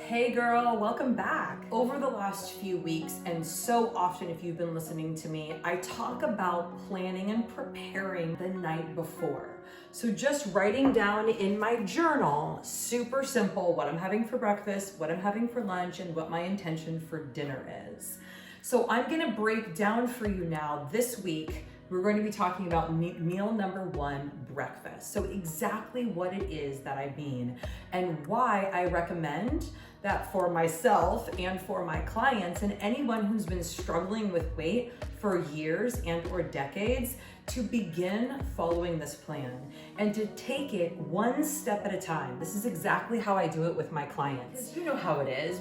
Hey girl, welcome back. Over the last few weeks, and so often if you've been listening to me, I talk about planning and preparing the night before. So just writing down in my journal, super simple, what I'm having for breakfast, what I'm having for lunch, and what my intention for dinner is. So I'm gonna break down for you now this week. We're going to be talking about meal number one, breakfast. So exactly what it is that I mean and why I recommend that for myself and for my clients and anyone who's been struggling with weight for years and or decades to begin following this plan and to take it one step at a time. This is exactly how I do it with my clients. You know how it is.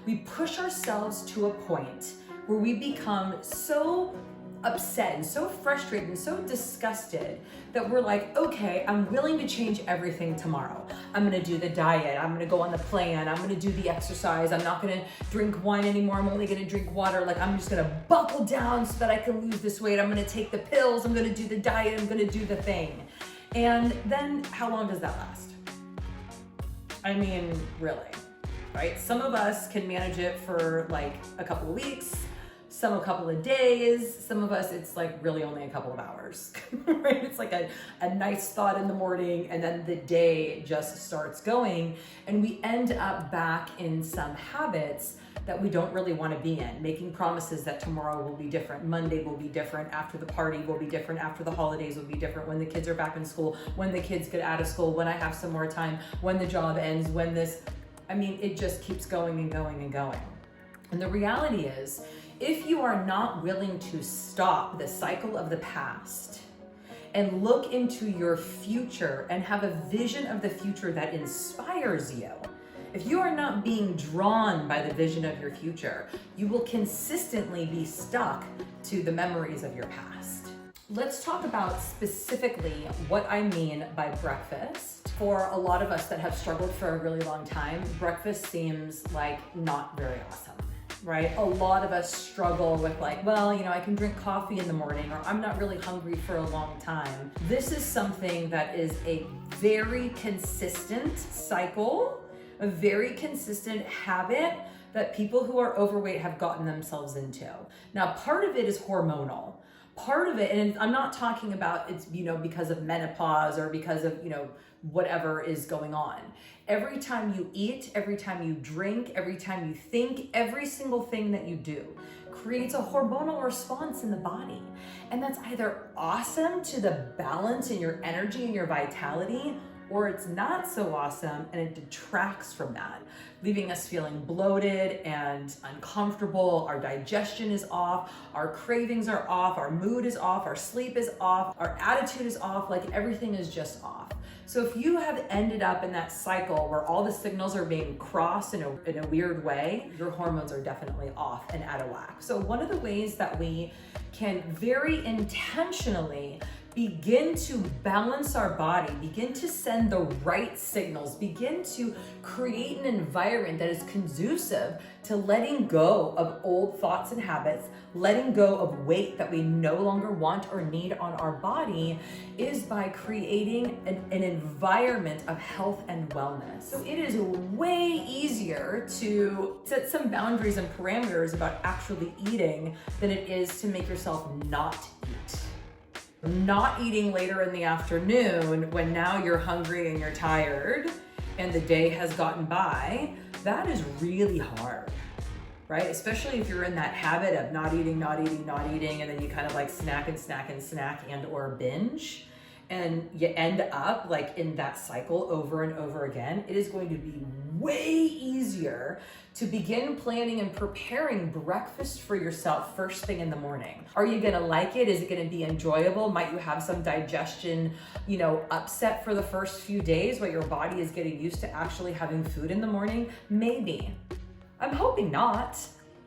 We push ourselves to a point where we become so upset and so frustrated and so disgusted that we're like, okay, I'm willing to change everything tomorrow. I'm gonna do the diet, I'm gonna go on the plan, I'm gonna do the exercise, I'm not gonna drink wine anymore, I'm only gonna drink water, like I'm just gonna buckle down so that I can lose this weight, I'm gonna take the pills, I'm gonna do the diet, I'm gonna do the thing. And then how long does that last? I mean, really, right? Some of us can manage it for like a couple of weeks, some a couple of days, some of us it's like really only a couple of hours, right? It's like a nice thought in the morning and then the day just starts going and we end up back in some habits that we don't really want to be in, making promises that tomorrow will be different, Monday will be different, after the party will be different, after the holidays will be different, when the kids are back in school, when the kids get out of school, when I have some more time, when the job ends, it just keeps going and going and going. And the reality is, if you are not willing to stop the cycle of the past and look into your future and have a vision of the future that inspires you, if you are not being drawn by the vision of your future, you will consistently be stuck to the memories of your past. Let's talk about specifically what I mean by breakfast. For a lot of us that have struggled for a really long time, breakfast seems like not very awesome. Right? A lot of us struggle with like, well, I can drink coffee in the morning or I'm not really hungry for a long time. This is something that is a very consistent cycle, a very consistent habit that people who are overweight have gotten themselves into. Now, part of it is hormonal. Part of it, and I'm not talking about it's, because of menopause or because of, whatever is going on. Every time you eat, every time you drink, every time you think, every single thing that you do creates a hormonal response in the body. And that's either awesome to the balance in your energy and your vitality, or it's not so awesome and it detracts from that, leaving us feeling bloated and uncomfortable. Our digestion is off, our cravings are off, our mood is off, our sleep is off, our attitude is off, like everything is just off. So if you have ended up in that cycle where all the signals are being crossed in a weird way, your hormones are definitely off and out of whack. So one of the ways that we can very intentionally begin to balance our body, begin to send the right signals, begin to create an environment that is conducive to letting go of old thoughts and habits, letting go of weight that we no longer want or need on our body, is by creating an environment of health and wellness. So it is way easier to set some boundaries and parameters about actually eating than it is to make yourself not eat. Not eating later in the afternoon when now you're hungry and you're tired and the day has gotten by, that is really hard, right? Especially if you're in that habit of not eating, and then you kind of like snack and or binge, and you end up like in that cycle over and over again. It is going to be way easier to begin planning and preparing breakfast for yourself first thing in the morning. Are you gonna like it? Is it gonna be enjoyable? Might you have some digestion, upset for the first few days while your body is getting used to actually having food in the morning? Maybe. I'm hoping not.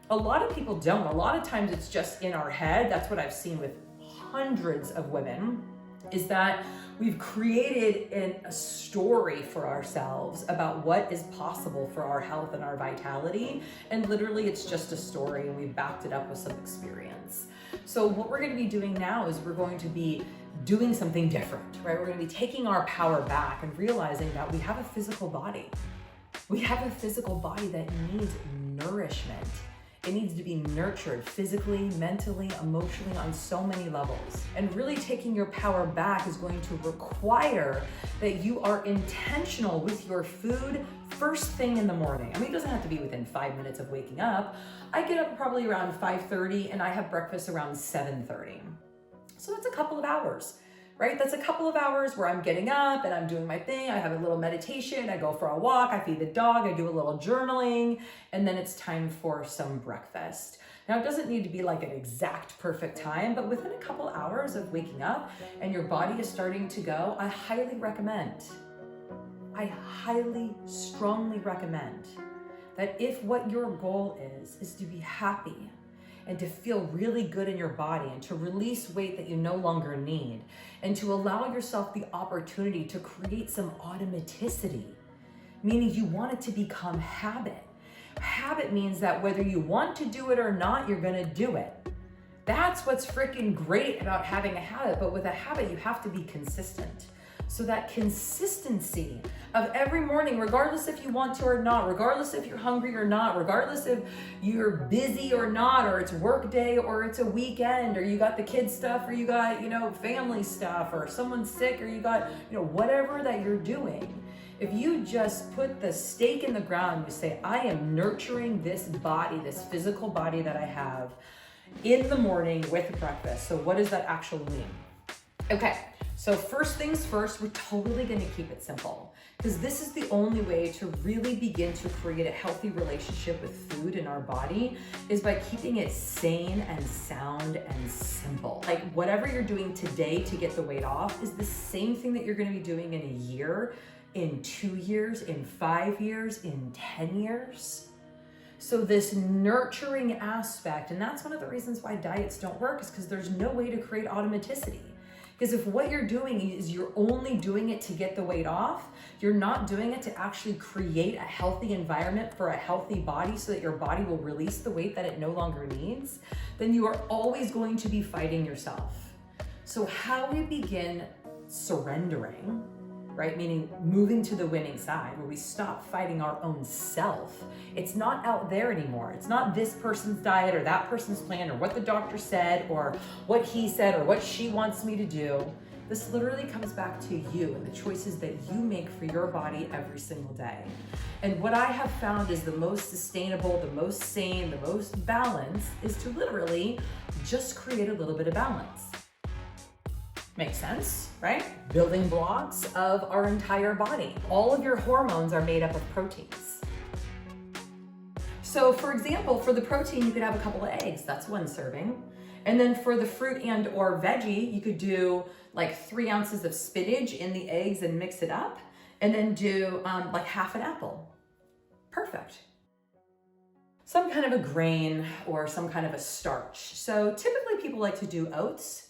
A lot of people don't. A lot of times it's just in our head. That's what I've seen with hundreds of women, is that we've created a story for ourselves about what is possible for our health and our vitality. And literally it's just a story and we've backed it up with some experience. So what we're going to be doing now is we're going to be doing something different, right? We're going to be taking our power back and realizing that we have a physical body. We have a physical body that needs nourishment. It needs to be nurtured physically, mentally, emotionally, on so many levels. And really taking your power back is going to require that you are intentional with your food first thing in the morning. I mean, it doesn't have to be within 5 minutes of waking up. I get up probably around 5:30 and I have breakfast around 7:30. So that's a couple of hours, right? That's a couple of hours where I'm getting up and I'm doing my thing. I have a little meditation. I go for a walk. I feed the dog. I do a little journaling. And then it's time for some breakfast. Now, it doesn't need to be like an exact perfect time, but within a couple hours of waking up and your body is starting to go, I highly, strongly recommend that if what your goal is to be happy and to feel really good in your body and to release weight that you no longer need and to allow yourself the opportunity to create some automaticity, meaning you want it to become habit. Habit means that whether you want to do it or not, you're gonna do it. That's what's freaking great about having a habit, but with a habit, you have to be consistent. So that consistency of every morning, regardless if you want to or not, regardless if you're hungry or not, regardless if you're busy or not, or it's work day or it's a weekend, or you got the kids stuff, or you got, family stuff, or someone's sick, or you got, whatever that you're doing. If you just put the stake in the ground, you say, I am nurturing this body, this physical body that I have in the morning with breakfast. So what does that actually mean? Okay. So first things first, we're totally gonna keep it simple because this is the only way to really begin to create a healthy relationship with food in our body is by keeping it sane and sound and simple. Like whatever you're doing today to get the weight off is the same thing that you're gonna be doing in a year, in 2 years, in 5 years, in 10 years. So this nurturing aspect, and that's one of the reasons why diets don't work is because there's no way to create automaticity. Because if what you're doing is you're only doing it to get the weight off, you're not doing it to actually create a healthy environment for a healthy body so that your body will release the weight that it no longer needs, then you are always going to be fighting yourself. So how we begin surrendering, right? Meaning moving to the winning side where we stop fighting our own self. It's not out there anymore. It's not this person's diet or that person's plan or what the doctor said or what he said or what she wants me to do. This literally comes back to you and the choices that you make for your body every single day. And what I have found is the most sustainable, the most sane, the most balanced is to literally just create a little bit of balance. Makes sense, right? Building blocks of our entire body. All of your hormones are made up of proteins. So for example, for the protein, you could have a couple of eggs. That's 1 serving. And then for the fruit and or veggie, you could do like 3 ounces of spinach in the eggs and mix it up. And then do like half an apple. Perfect. Some kind of a grain or some kind of a starch. So typically people like to do oats.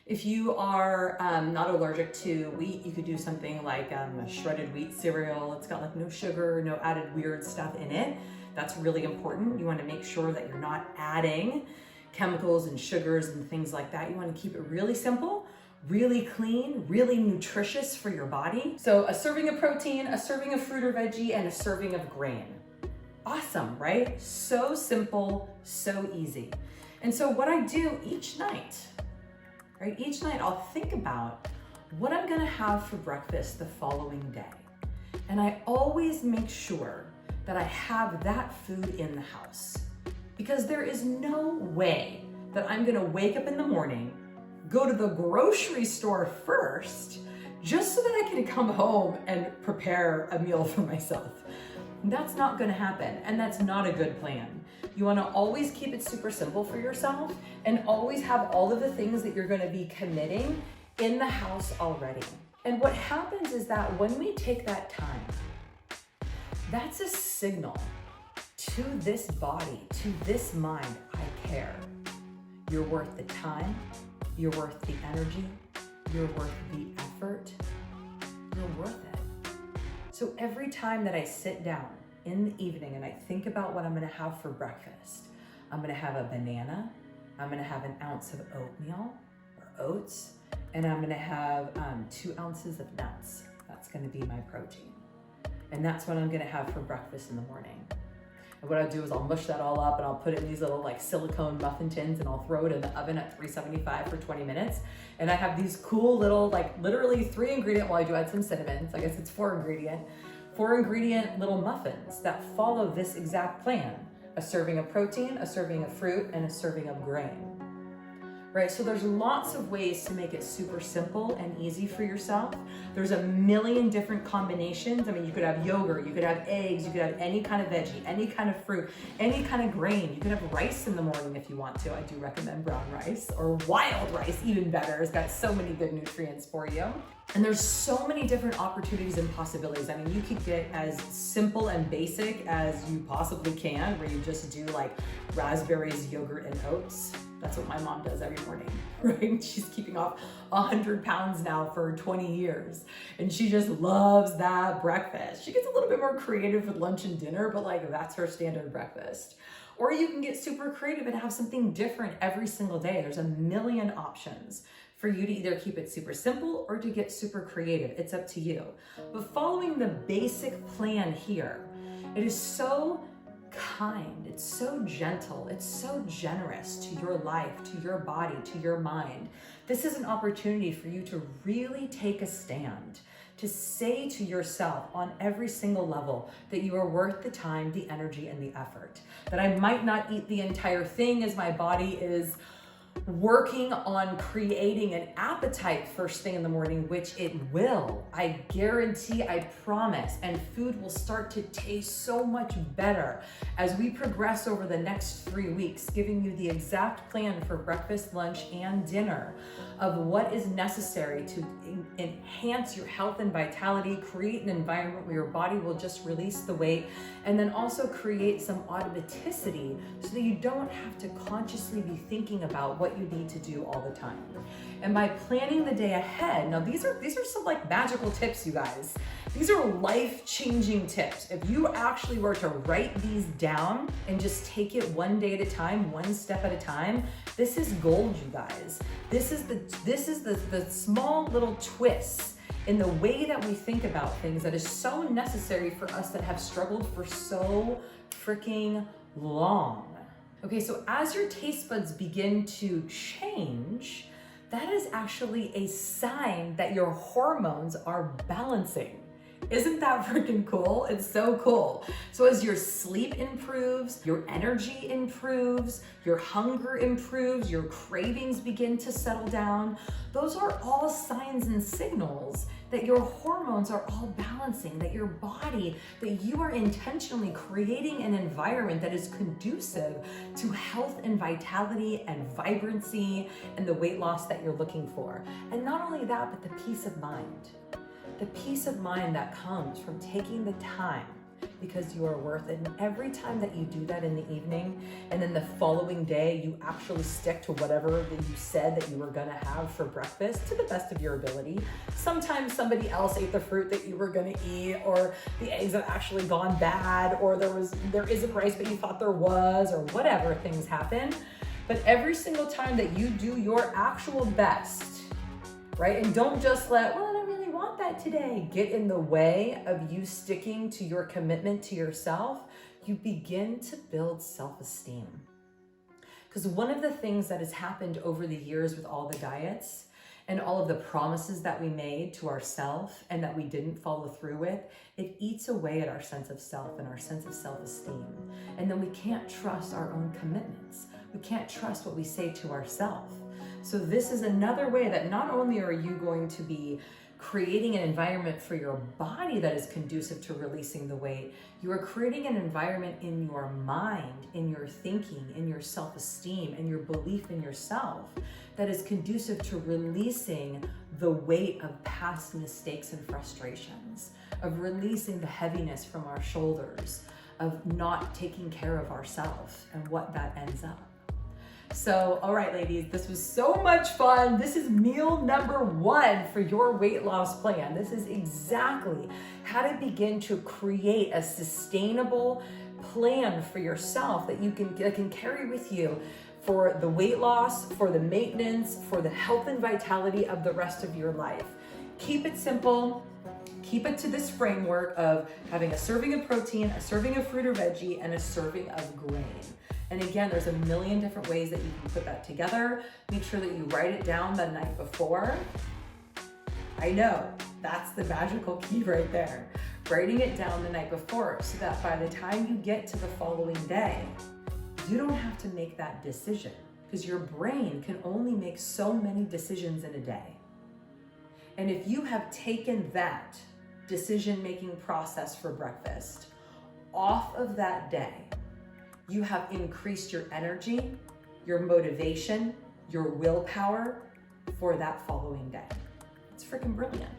If you are not allergic to wheat, you could do something like a shredded wheat cereal. It's got like no sugar, no added weird stuff in it. That's really important. You want to make sure that you're not adding chemicals and sugars and things like that. You want to keep it really simple, really clean, really nutritious for your body. So a serving of protein, a serving of fruit or veggie, and a serving of grain. Awesome, right? So simple, so easy. And so what I do each night, right? Each night I'll think about what I'm gonna have for breakfast the following day. And I always make sure that I have that food in the house because there is no way that I'm gonna wake up in the morning, go to the grocery store first, just so that I can come home and prepare a meal for myself. That's not gonna happen, and that's not a good plan. You wanna always keep it super simple for yourself and always have all of the things that you're gonna be committing in the house already. And what happens is that when we take that time, that's a signal to this body, to this mind, I care. You're worth the time, you're worth the energy, you're worth the effort, you're worth it. So every time that I sit down in the evening and I think about what I'm gonna have for breakfast, I'm gonna have a banana, I'm gonna have an ounce of oatmeal or oats, and I'm gonna have 2 ounces of nuts. That's gonna be my protein. And that's what I'm gonna have for breakfast in the morning. And what I'll do is I'll mush that all up and I'll put it in these little like silicone muffin tins and I'll throw it in the oven at 375 for 20 minutes. And I have these cool little, like literally 3 ingredient, well I do add some cinnamon, so I guess it's 4 ingredient little muffins that follow this exact plan. A serving of protein, a serving of fruit, and a serving of grain. Right, so there's lots of ways to make it super simple and easy for yourself. There's a million different combinations. I mean, you could have yogurt, you could have eggs, you could have any kind of veggie, any kind of fruit, any kind of grain. You could have rice in the morning if you want to. I do recommend brown rice or wild rice, even better. It's got so many good nutrients for you. And there's so many different opportunities and possibilities. I mean, you could get as simple and basic as you possibly can, where you just do like raspberries, yogurt, and oats. That's what my mom does every morning, right? She's keeping off 100 pounds now for 20 years. And she just loves that breakfast. She gets a little bit more creative with lunch and dinner, but like that's her standard breakfast. Or you can get super creative and have something different every single day. There's a million options for you to either keep it super simple or to get super creative. It's up to you. But following the basic plan here, it is so kind, it's so gentle, it's so generous to your life, to your body, to your mind. This is an opportunity for you to really take a stand, to say to yourself on every single level that you are worth the time, the energy, and the effort. That I might not eat the entire thing as my body is working on creating an appetite first thing in the morning, which it will. I guarantee, I promise. And food will start to taste so much better as we progress over the next 3 weeks, giving you the exact plan for breakfast, lunch, and dinner of what is necessary to enhance your health and vitality, create an environment where your body will just release the weight, and then also create some automaticity so that you don't have to consciously be thinking about what you need to do all the time. And by planning the day ahead, now these are some like magical tips, you guys. These are life-changing tips. If you actually were to write these down and just take it one day at a time, one step at a time, this is gold, you guys. This is the small little twists in the way that we think about things that is so necessary for us that have struggled for so freaking long. Okay, so as your taste buds begin to change, that is actually a sign that your hormones are balancing. Isn't that freaking cool? It's so cool. So as your sleep improves, your energy improves, your hunger improves, your cravings begin to settle down, those are all signs and signals that your hormones are all balancing, that your body, that you are intentionally creating an environment that is conducive to health and vitality and vibrancy and the weight loss that you're looking for. And not only that, but the peace of mind. The peace of mind that comes from taking the time because you are worth it. And every time that you do that in the evening, and then the following day, you actually stick to whatever that you said that you were gonna have for breakfast to the best of your ability. Sometimes somebody else ate the fruit that you were gonna eat, or the eggs have actually gone bad, or there isn't rice, but you thought there was, or whatever, things happen. But every single time that you do your actual best, right? And don't just let, well, I don't really want that today, get in the way of you sticking to your commitment to yourself. You begin to build self-esteem. Because one of the things that has happened over the years with all the diets and all of the promises that we made to ourselves and that we didn't follow through with, it eats away at our sense of self and our sense of self-esteem. And then we can't trust our own commitments. We can't trust what we say to ourselves. So this is another way that not only are you going to be creating an environment for your body that is conducive to releasing the weight, you are creating an environment in your mind, in your thinking, in your self-esteem, and your belief in yourself that is conducive to releasing the weight of past mistakes and frustrations, of releasing the heaviness from our shoulders, of not taking care of ourselves and what that ends up. So, all right, ladies, this was so much fun. This is meal number 1 for your weight loss plan. This is exactly how to begin to create a sustainable plan for yourself that you can carry with you for the weight loss, for the maintenance, for the health and vitality of the rest of your life. keep it simple. Keep it to this framework of having a serving of protein, a serving of fruit or veggie, and a serving of grain. And again, there's a million different ways that you can put that together. Make sure that you write it down the night before. I know, that's the magical key right there. Writing it down the night before so that by the time you get to the following day, you don't have to make that decision, because your brain can only make so many decisions in a day. And if you have taken that decision-making process for breakfast off of that day, you have increased your energy, your motivation, your willpower for that following day. It's freaking brilliant.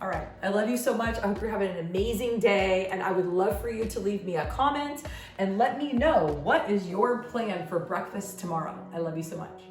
All right, I love you so much. I hope you're having an amazing day, and I would love for you to leave me a comment and let me know what is your plan for breakfast tomorrow. I love you so much.